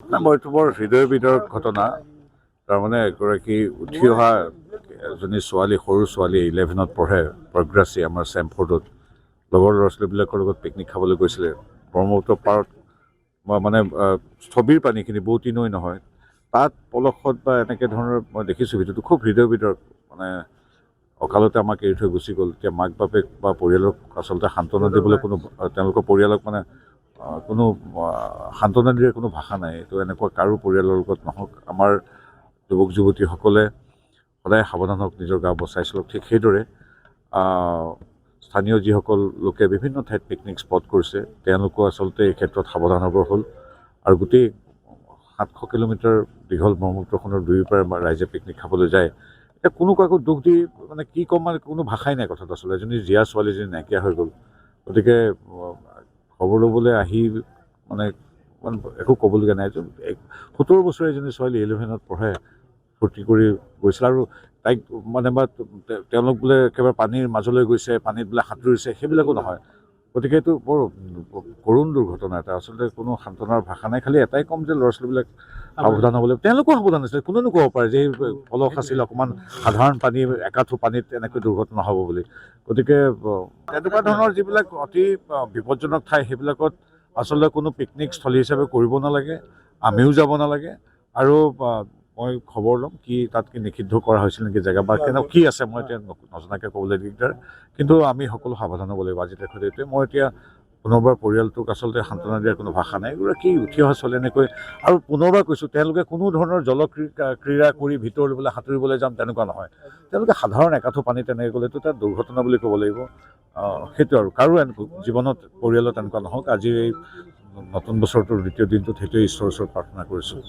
না মই এইটো বৰ হৃদয় বিদাৰক ঘটনা। তাৰমানে এগৰাকী উঠি অহা এজনী ছোৱালী, সৰু ছোৱালী 11ত পঢ়ে, প্ৰগ্ৰাছী আমাৰ চেম্পফৰ্ডত লগৰ ল'ৰা ছোৱালীবিলাকৰ লগত পিকনিক খাবলৈ গৈছিলে ব্ৰহ্মপুত্ৰ পাৰত। মানে স্থবিৰ পানীখিনি বহুতী নৈ নহয়, তাত পলসত বা এনেকৈ ধৰণৰ মই দেখিছোঁ ভিডিঅ'টো খুব হৃদয় বিদাৰক। মানে অকালতে আমাক এৰি থৈ গুচি গ'ল। এতিয়া মাক বাপেক বা পৰিয়ালক আচলতে সান্তনা দিবলৈ তেওঁলোকৰ পৰিয়ালক কোনো সান্তনা দিয়াৰ কোনো ভাষা নাই। এইটো এনেকুৱা কাৰো পৰিয়ালৰ লগত নহওক। আমাৰ যুৱক যুৱতীসকলে সদায় সাৱধান হওক, নিজৰ গা বচাই চলক। ঠিক সেইদৰে স্থানীয় যিসকল লোকে বিভিন্ন ঠাইত পিকনিক স্পট কৰিছে, তেওঁলোকো আচলতে এই ক্ষেত্ৰত সাৱধান হ'ব হ'ল। আৰু গোটেই 700 কিলোমিটাৰ দীঘল ব্ৰহ্মপুত্ৰখনৰ দুয়োপাৰে ৰাইজে পিকনিক খাবলৈ যায়। এতিয়া কোনো কাকো দুখ দি মানে কি ক'ম, মানে কোনো ভাষাই নাই কথাটো আচলতে। এজনী জীয়া ছোৱালীজনী নাইকিয়া হৈ গ'ল। গতিকে খবৰ ল'বলৈ আহি মানে একো ক'বলগীয়া নাই। 17 বছৰীয়া এজনী ছোৱালী 11ত পঢ়ে, ফূৰ্তি কৰি গৈছিল। আৰু তাইক মানে বা তেওঁলোক বোলে একেবাৰে পানীৰ মাজলৈ গৈছে, পানীত বোলে সাঁতুৰিছে, সেইবিলাকো নহয়। গতিকে এইটো বৰ কৰুণ দুৰ্ঘটনা এটা। আচলতে কোনো সান্তনাৰ ভাষা নাই। খালি এটাই ক'ম যে ল'ৰা ছোৱালীবিলাক সাৱধান হ'বলৈ, তেওঁলোকো সাৱধান আছিলে। কোনেনো ক'ব পাৰে যে এই পলস আছিল, অকণমান সাধাৰণ পানী, একাঠু পানীত এনেকৈ দুৰ্ঘটনা হ'ব বুলি। গতিকে তেনেকুৱা ধৰণৰ যিবিলাক অতি বিপদজনক ঠাই, সেইবিলাকত আচলতে কোনো পিকনিক স্থলী হিচাপে কৰিব নালাগে, আমিও যাব নালাগে। আৰু মই খবৰ ল'ম তাত কি নিষিদ্ধ কৰা হৈছিল নেকি জেগা, বা কি আছে মই এতিয়া নজনাকৈ ক'বলৈ দিগদাৰ। কিন্তু আমি সকলো সাৱধান হ'ব লাগিব। আজি তেখেতে এইটোৱে মই এতিয়া পুনৰবাৰ পৰিয়ালটোক আচলতে সান্তনা দিয়াৰ কোনো ভাষা নাই। এগৰাকী উঠি অহা ছোৱালী এনেকৈ, আৰু পুনৰবাৰ কৈছোঁ, তেওঁলোকে কোনো ধৰণৰ ক্ৰীড়া কৰি ভিতৰলৈ বোলে সাঁতুৰিবলৈ যাম তেনেকুৱা নহয়। তেওঁলোকে সাধাৰণ একাঠু পানী তেনেকৈ গ'লেতো তাত দুৰ্ঘটনা বুলি ক'ব লাগিব। সেইটো আৰু কাৰো জীৱনত, পৰিয়ালত এনেকুৱা নহওক। আজি এই নতুন বছৰটোৰ দ্বিতীয় দিনটোত সেইটোৱে ঈশ্বৰৰ ওচৰত প্ৰাৰ্থনা কৰিছোঁ।